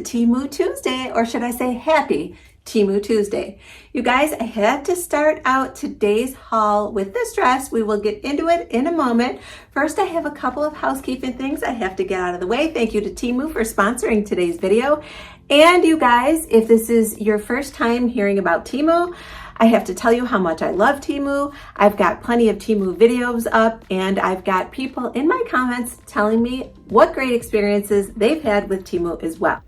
TEMU Tuesday, or should I say happy TEMU Tuesday. You guys, I had to start out today's haul with this dress. We will get into it in a moment. First, I have a couple of housekeeping things I have to get out of the way. Thank you to Teemu for sponsoring today's video. And you guys, if this is your first time hearing about Teemu, I have to tell you how much I love Teemu. I've got plenty of Teemu videos up, and I've got people in my comments telling me what great experiences they've had with Teemu as well.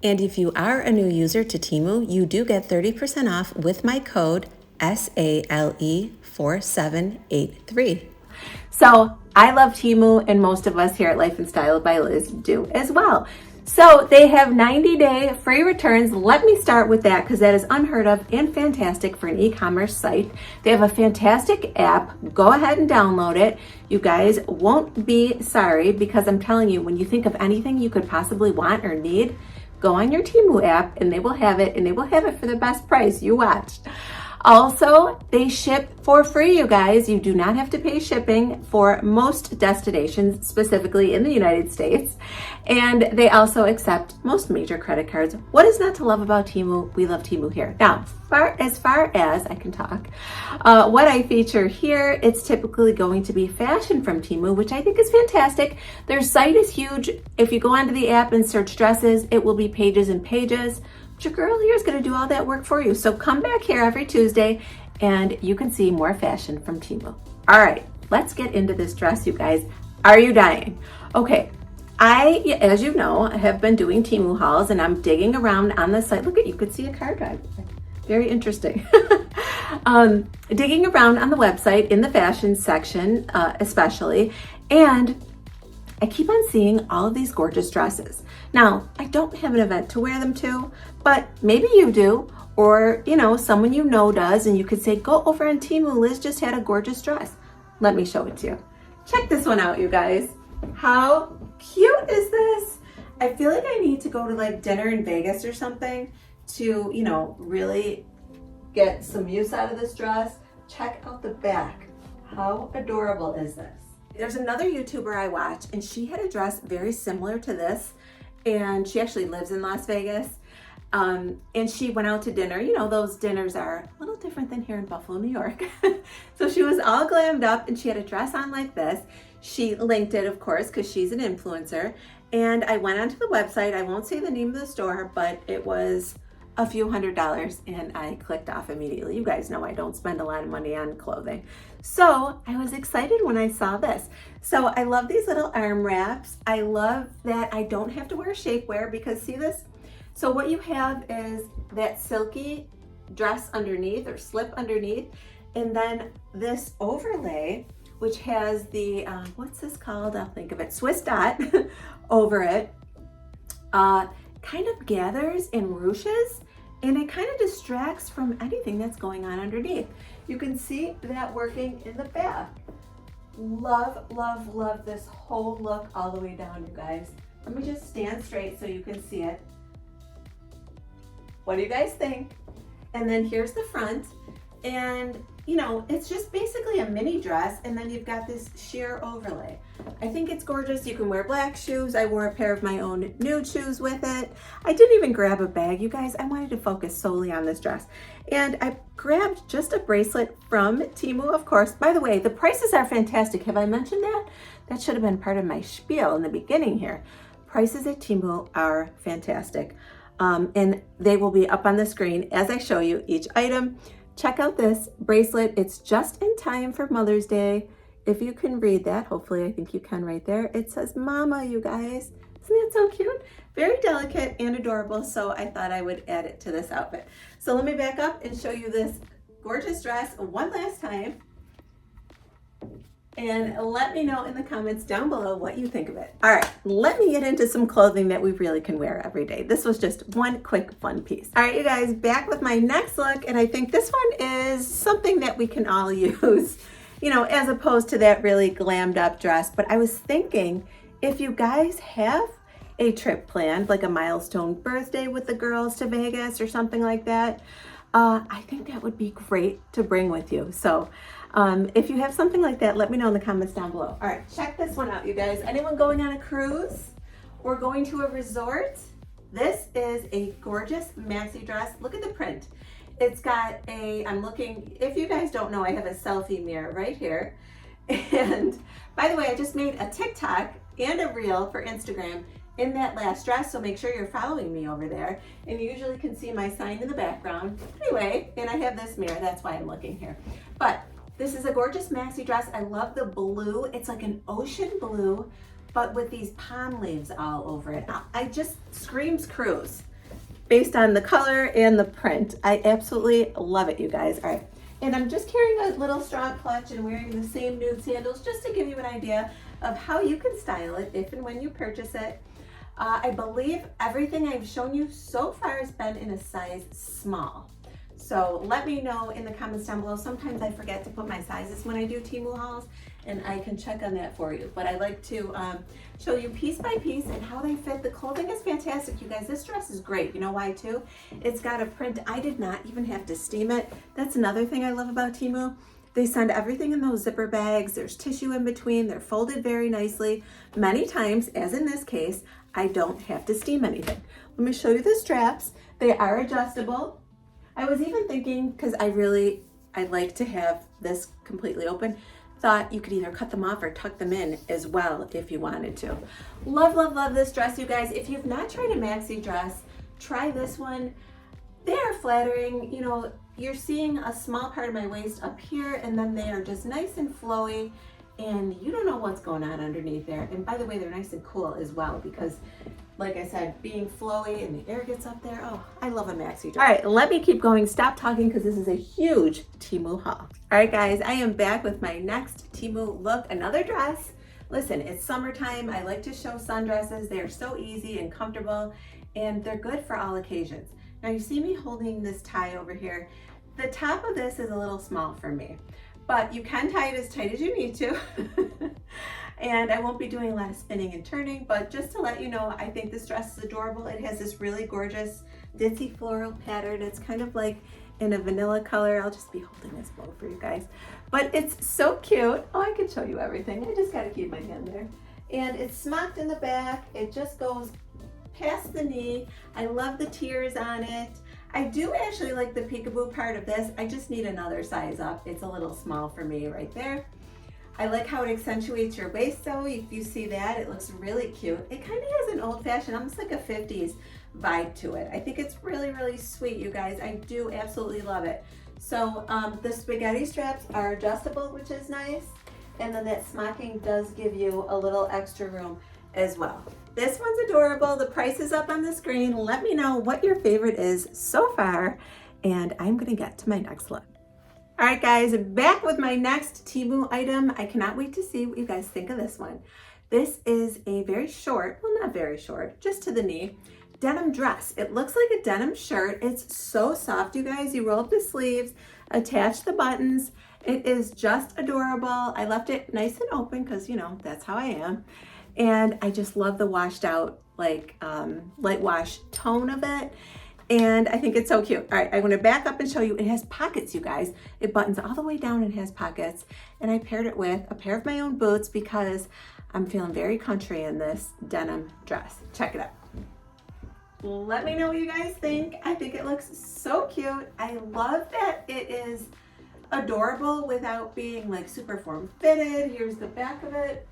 And if you are a new user to Teemu, you do get 30% off with my code SALE4783. So I love Teemu, and most of us here at Life and Style by Liz do as well. So they have 90-day free returns. Let me start with that because that is unheard of and fantastic for an e-commerce site. They have a fantastic app. Go ahead and download it. You guys won't be sorry because I'm telling you, when you think of anything you could possibly want or need, go on your Teemu app and they will have it, and they will have it for the best price. You watch. Also, they ship for free, you guys. You do not have to pay shipping for most destinations, specifically in the United States. And they also accept most major credit cards. What is not to love about Teemu? We love Teemu here. Now, as far as I can talk, what I feature here, it's typically going to be fashion from Teemu, which I think is fantastic. Their site is huge. If you go onto the app and search dresses, it will be pages and pages. Your girl here is going to do all that work for you. So come back here every Tuesday and you can see more fashion from Teemu. All right, let's get into this dress, you guys. Are you dying? Okay, as you know, I have been doing Teemu hauls and I'm digging around on the site. Look at, you could see a car drive. Very interesting. Digging around on the website in the fashion section, especially, and I keep on seeing all of these gorgeous dresses. Now, I don't have an event to wear them to, but maybe you do, or someone you know does, and you could say, go over on Teemu, Liz just had a gorgeous dress. Let me show it to you. Check this one out, you guys. How cute is this? I feel like I need to go to like dinner in Vegas or something to, really get some use out of this dress. Check out the back. How adorable is this? There's another YouTuber I watch, and she had a dress very similar to this, and she actually lives in Las Vegas, and she went out to dinner. Those dinners are a little different than here in Buffalo, New York. So she was all glammed up, and she had a dress on like this. She linked it, of course, because she's an influencer, and I went onto the website. I won't say the name of the store, but it was a few $100s, and I clicked off immediately. You guys know I don't spend a lot of money on clothing. So I was excited when I saw this. So I love these little arm wraps. I love that I don't have to wear shapewear because see this? So what you have is that silky dress underneath or slip underneath, and then this overlay, which has the, what's this called? I'll think of it, Swiss dot over it. Kind of gathers and ruches, and it kind of distracts from anything that's going on underneath. You can see that working in the back. Love, love, love this whole look all the way down, you guys. Let me just stand straight so you can see it. What do you guys think? And then here's the front, and it's just basically a mini dress, and then you've got this sheer overlay. I think it's gorgeous. You can wear black shoes. I wore a pair of my own nude shoes with it. I didn't even grab a bag, you guys. I wanted to focus solely on this dress. And I grabbed just a bracelet from Teemu, of course. By the way, the prices are fantastic. Have I mentioned that? That should have been part of my spiel in the beginning here. Prices at Teemu are fantastic. And they will be up on the screen as I show you each item. Check out this bracelet. It's just in time for Mother's Day. If you can read that, hopefully I think you can right there. It says Mama, you guys. Isn't that so cute? Very delicate and adorable, so I thought I would add it to this outfit. So let me back up and show you this gorgeous dress one last time. And let me know in the comments down below what you think of it. All right, let me get into some clothing that we really can wear every day. This was just one quick fun piece. All right, you guys, back with my next look, and I think this one is something that we can all use, as opposed to that really glammed up dress. But I was thinking, if you guys have a trip planned, like a milestone birthday with the girls to Vegas or something like that, I think that would be great to bring with you. So if you have something like that, let me know in the comments down below. All right, check this one out, you guys. Anyone going on a cruise or going to a resort? This is a gorgeous maxi dress. Look at the print. It's got a, I'm looking, if you guys don't know, I have a selfie mirror right here. And by the way, I just made a TikTok and a reel for Instagram in that last dress, so make sure you're following me over there. And you usually can see my sign in the background. Anyway, and I have this mirror, that's why I'm looking here. But this is a gorgeous maxi dress. I love the blue. It's like an ocean blue, but with these palm leaves all over it. I just screams cruise based on the color and the print. I absolutely love it, you guys. All right, and I'm just carrying a little strong clutch and wearing the same nude sandals just to give you an idea of how you can style it if and when you purchase it. I believe everything I've shown you so far has been in a size small. So let me know in the comments down below. Sometimes I forget to put my sizes when I do Teemu hauls, and I can check on that for you. But I like to show you piece by piece and how they fit. The clothing is fantastic, you guys. This dress is great. You know why too? It's got a print. I did not even have to steam it. That's another thing I love about Teemu. They send everything in those zipper bags. There's tissue in between. They're folded very nicely. Many times, as in this case, I don't have to steam anything. Let me show you the straps. They are adjustable. I was even thinking, because I like to have this completely open, thought you could either cut them off or tuck them in as well if you wanted to. Love, love, love this dress, you guys. If you've not tried a maxi dress, try this one. They are flattering. You know, you're seeing a small part of my waist up here, and then they are just nice and flowy, and you don't know what's going on underneath there. And by the way, they're nice and cool as well, because like I said, being flowy and the air gets up there. Oh, I love a maxi dress. All right, let me keep going. Stop talking, because this is a huge Teemu haul. All right, guys, I am back with my next Teemu look, another dress. Listen, it's summertime. I like to show sundresses. They are so easy and comfortable, and they're good for all occasions. Now you see me holding this tie over here. The top of this is a little small for me, but you can tie it as tight as you need to. And I won't be doing a lot of spinning and turning, but just to let you know, I think this dress is adorable. It has this really gorgeous Ditsy floral pattern. It's kind of like in a vanilla color. I'll just be holding this bow for you guys, but it's so cute. Oh, I can show you everything. I just gotta keep my hand there. And it's smocked in the back. It just goes past the knee. I love the tiers on it. I do actually like the peekaboo part of this. I just need another size up. It's a little small for me right there. I like how it accentuates your waist though. If you see that, it looks really cute. It kind of has an old fashioned, almost like a 50s vibe to it. I think it's really, really sweet, you guys. I do absolutely love it. So the spaghetti straps are adjustable, which is nice. And then that smocking does give you a little extra room as well. This one's adorable. The price is up on the screen. Let me know what your favorite is so far, and I'm gonna get to my next look. All right, guys, back with my next Teemu item. I cannot wait to see what you guys think of this one. This is a very short, well, not very short, just to the knee, denim dress. It looks like a denim shirt. It's so soft, you guys. You roll up the sleeves, attach the buttons. It is just adorable. I left it nice and open because, you know, that's how I am. And I just love the washed out, like light wash tone of it. And I think it's so cute. All right, I'm gonna back up and show you. It has pockets, you guys. It buttons all the way down and has pockets. And I paired it with a pair of my own boots because I'm feeling very country in this denim dress. Check it out. Let me know what you guys think. I think it looks so cute. I love that it is adorable without being like super form fitted. Here's the back of it.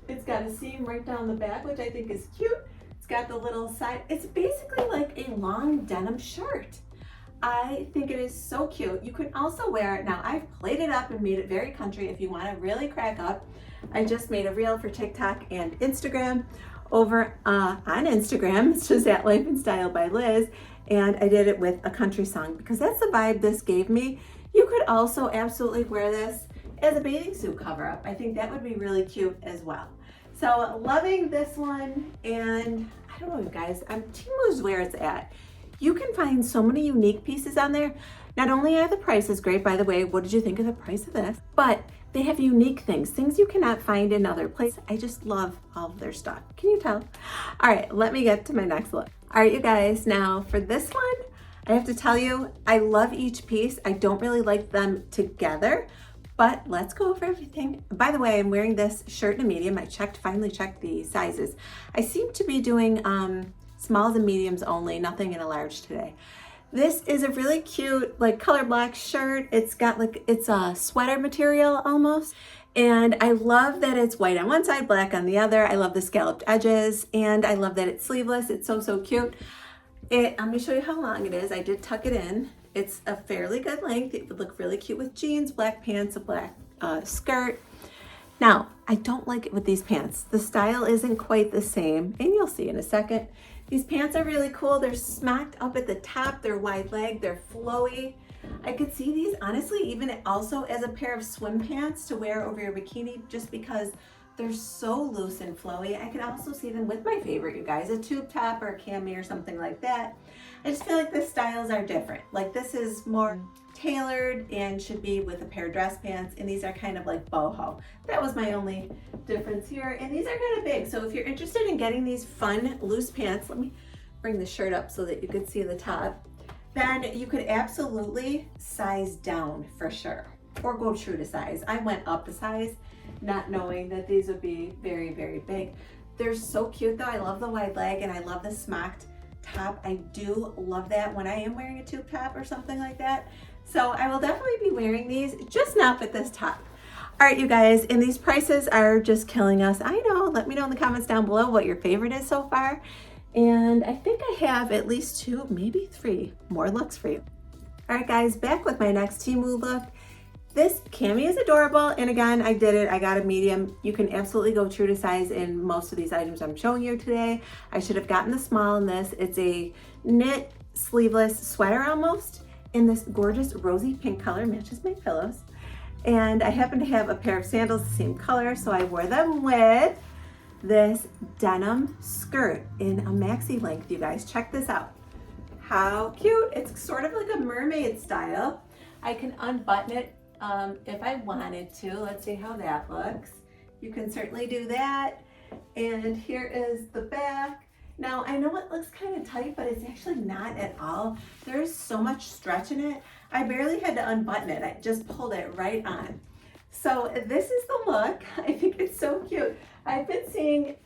It's got a seam right down the back, which I think is cute. It's got the little side. It's basically like a long denim shirt. I think it is so cute. You can also wear it. Now, I've played it up and made it very country if you want to really crack up. I just made a reel for TikTok and Instagram over on Instagram. It's just at Life and Style by Liz. And I did it with a country song because that's the vibe this gave me. You could also absolutely wear this as a bathing suit cover up. I think that would be really cute as well. So loving this one, and I don't know, you guys, Teemu's where it's at. You can find so many unique pieces on there. Not only are the prices great, by the way, what did you think of the price of this? But they have unique things you cannot find in other places. I just love all of their stuff. Can you tell? All right, let me get to my next look. All right, you guys, now for this one, I have to tell you, I love each piece. I don't really like them together, but let's go over everything. By the way, I'm wearing this shirt in a medium. I finally checked the sizes. I seem to be doing Smalls and mediums only, nothing in a large today. This is a really cute like color black shirt. It's got like, it's a sweater material almost. And I love that it's white on one side, black on the other. I love the scalloped edges, and I love that it's sleeveless. It's so, so cute. I'm gonna show you how long it is. I did tuck it in. It's a fairly good length. It would look really cute with jeans, black pants, a black skirt. Now, I don't like it with these pants. The style isn't quite the same, and you'll see in a second. These pants are really cool. They're smocked up at the top. They're wide leg. They're flowy. I could see these honestly even also as a pair of swim pants to wear over your bikini, just because they're so loose and flowy. I could also see them with my favorite, you guys, a tube top or a cami or something like that. I just feel like the styles are different. Like this is more tailored and should be with a pair of dress pants, and these are kind of like boho. That was my only difference here, and these are kind of big. So if you're interested in getting these fun loose pants, let me bring the shirt up so that you could see the top, then you could absolutely size down for sure, or go true to size. I went up a size, not knowing that these would be very, very big. They're so cute though. I love the wide leg, and I love the smocked top. I do love that when I am wearing a tube top or something like that. So I will definitely be wearing these, just not with this top. All right, you guys, and these prices are just killing us. I know, let me know in the comments down below what your favorite is so far. And I think I have at least 2, maybe 3 more looks for you. All right, guys, back with my next Teemu look. This cami is adorable, and again, I did it. I got a medium. You can absolutely go true to size in most of these items I'm showing you today. I should have gotten the small in this. It's a knit sleeveless sweater almost in this gorgeous rosy pink color, matches my pillows. And I happen to have a pair of sandals the same color, so I wore them with this denim skirt in a maxi length. You guys, check this out. How cute. It's sort of like a mermaid style. I can unbutton it if I wanted to. Let's see how that looks. You can certainly do that. And here is the back. Now, I know it looks kind of tight, but it's actually not at all. There's so much stretch in it. I barely had to unbutton it. I just pulled it right on. So this is the look. I think it's so cute. I've been seeing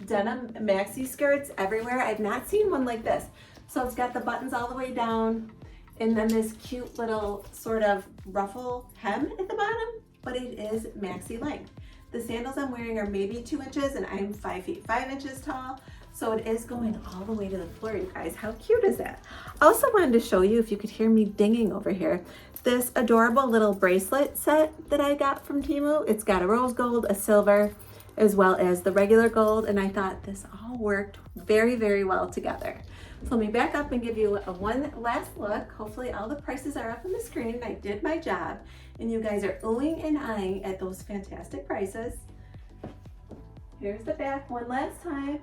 denim maxi skirts everywhere. I've not seen one like this. So it's got the buttons all the way down, and then this cute little sort of ruffle hem at the bottom, but it is maxi length. The sandals I'm wearing are maybe 2 inches, and I'm 5 feet 5 inches tall. So it is going all the way to the floor, you guys. How cute is that? Also wanted to show you, if you could hear me dinging over here, this adorable little bracelet set that I got from Teemu. It's got a rose gold, a silver, as well as the regular gold, and I thought this all worked very, very well together. So let me back up and give you one last look. Hopefully all the prices are up on the screen. I did my job, and you guys are oohing and eyeing at those fantastic prices. Here's the back one last time.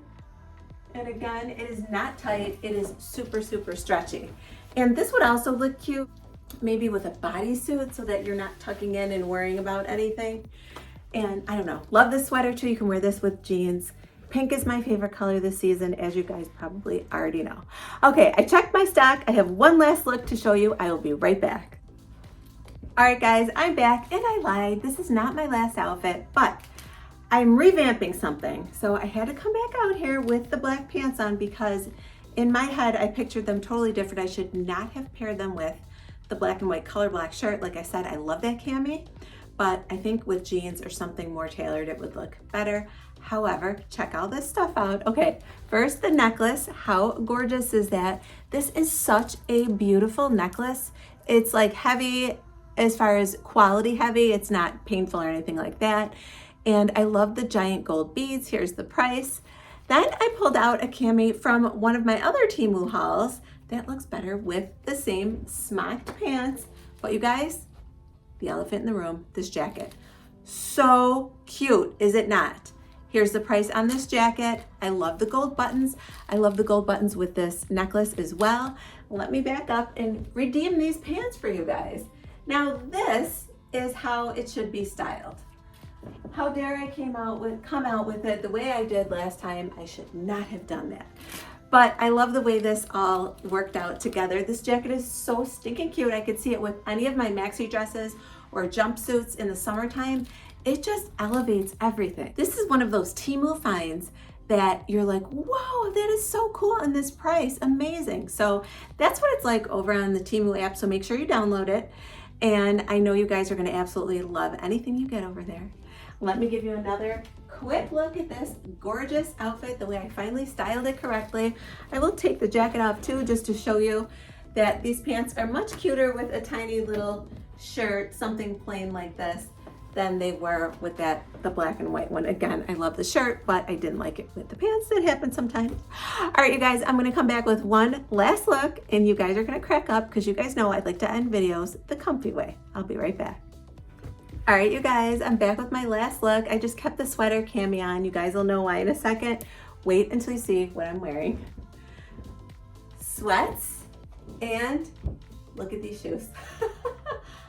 And again, it is not tight. It is super, super stretchy. And this would also look cute, maybe with a bodysuit, so that you're not tucking in and worrying about anything. And I don't know, love this sweater too. You can wear this with jeans. Pink is my favorite color this season, as you guys probably already know. Okay, I checked my stock. I have one last look to show you. I will be right back. All right, guys, I'm back, and I lied. This is not my last outfit, but I'm revamping something. So I had to come back out here with the black pants on, because in my head, I pictured them totally different. I should not have paired them with the black and white color black shirt. Like I said, I love that cami, but I think with jeans or something more tailored, it would look better. However, check all this stuff out. Okay, first the necklace. How gorgeous is that? This is such a beautiful necklace. It's like heavy as far as quality heavy. It's not painful or anything like that. And I love the giant gold beads. Here's the price. Then I pulled out a cami from one of my other Teemu hauls that looks better with the same smocked pants. But you guys, the elephant in the room, this jacket. So cute, is it not? Here's the price on this jacket. I love the gold buttons. I love the gold buttons with this necklace as well. Let me back up and redeem these pants for you guys. Now this is how it should be styled. How dare I come out with it the way I did last time. I should not have done that. But I love the way this all worked out together. This jacket is so stinking cute. I could see it with any of my maxi dresses or jumpsuits in the summertime. It just elevates everything. This is one of those Teemu finds that you're like, whoa, that is so cool, and this price, amazing. So that's what it's like over on the Teemu app, so make sure you download it. And I know you guys are gonna absolutely love anything you get over there. Let me give you another quick look at this gorgeous outfit, the way I finally styled it correctly. I will take the jacket off too, just to show you that these pants are much cuter with a tiny little shirt, something plain like this, than they were with the black and white one. Again, I love the shirt, but I didn't like it with the pants. It happens sometimes. All right, you guys, I'm gonna come back with one last look, and you guys are gonna crack up because you guys know I'd like to end videos the comfy way. I'll be right back. All right, you guys, I'm back with my last look. I just kept the sweater cami on. You guys will know why in a second. Wait until you see what I'm wearing. Sweats, and look at these shoes.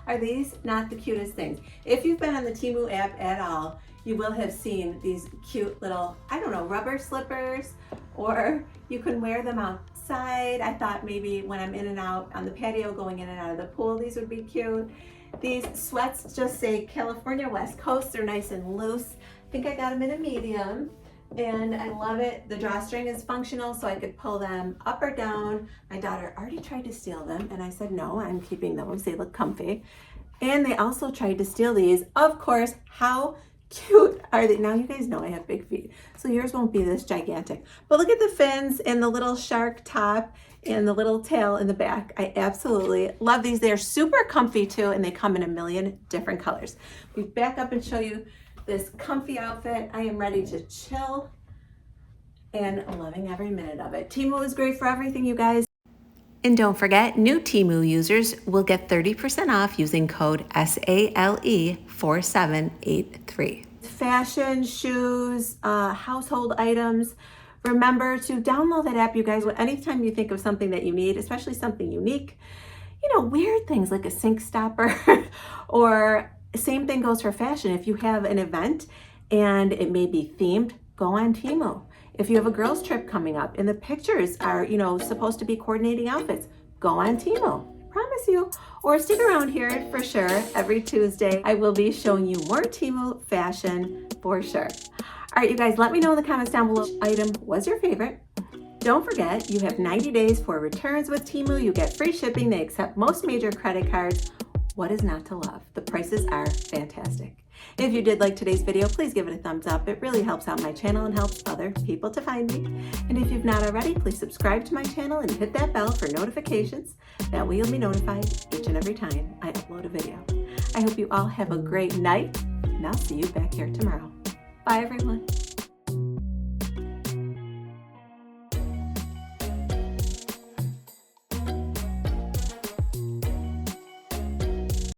Are these not the cutest things? If you've been on the Teemu app at all, you will have seen these cute little, I don't know, rubber slippers, or you can wear them outside. I thought maybe when I'm in and out on the patio, going in and out of the pool, these would be cute. These sweats just say California West Coast. They're nice and loose. I think I got them in a medium, and I love it. The drawstring is functional, so I could pull them up or down. My daughter already tried to steal them, and I said, no, I'm keeping those. They look comfy. And they also tried to steal these. Of course, how cute are they? Now you guys know I have big feet, so yours won't be this gigantic. But look at the fins and the little shark top and the little tail in the back. I absolutely love these. They're super comfy too, and they come in a million different colors. We back up and show you this comfy outfit. I am ready to chill and loving every minute of it. Teemu is great for everything, you guys. And don't forget, new Teemu users will get 30% off using code SALE4783. Fashion, shoes, household items. Remember to download that app, you guys. Anytime you think of something that you need, especially something unique, you know, weird things like a sink stopper or same thing goes for fashion. If you have an event and it may be themed, go on Teemu. If you have a girls trip coming up and the pictures are, you know, supposed to be coordinating outfits, go on Teemu. Promise you. Or stick around here for sure. Every Tuesday, I will be showing you more Teemu fashion for sure. All right, you guys, let me know in the comments down below which item was your favorite. Don't forget, you have 90 days for returns with Teemu. You get free shipping. They accept most major credit cards. What is not to love? The prices are fantastic. If you did like today's video, please give it a thumbs up. It really helps out my channel and helps other people to find me. And if you've not already, please subscribe to my channel and hit that bell for notifications. That way you'll be notified each and every time I upload a video. I hope you all have a great night, and I'll see you back here tomorrow. Bye, everyone.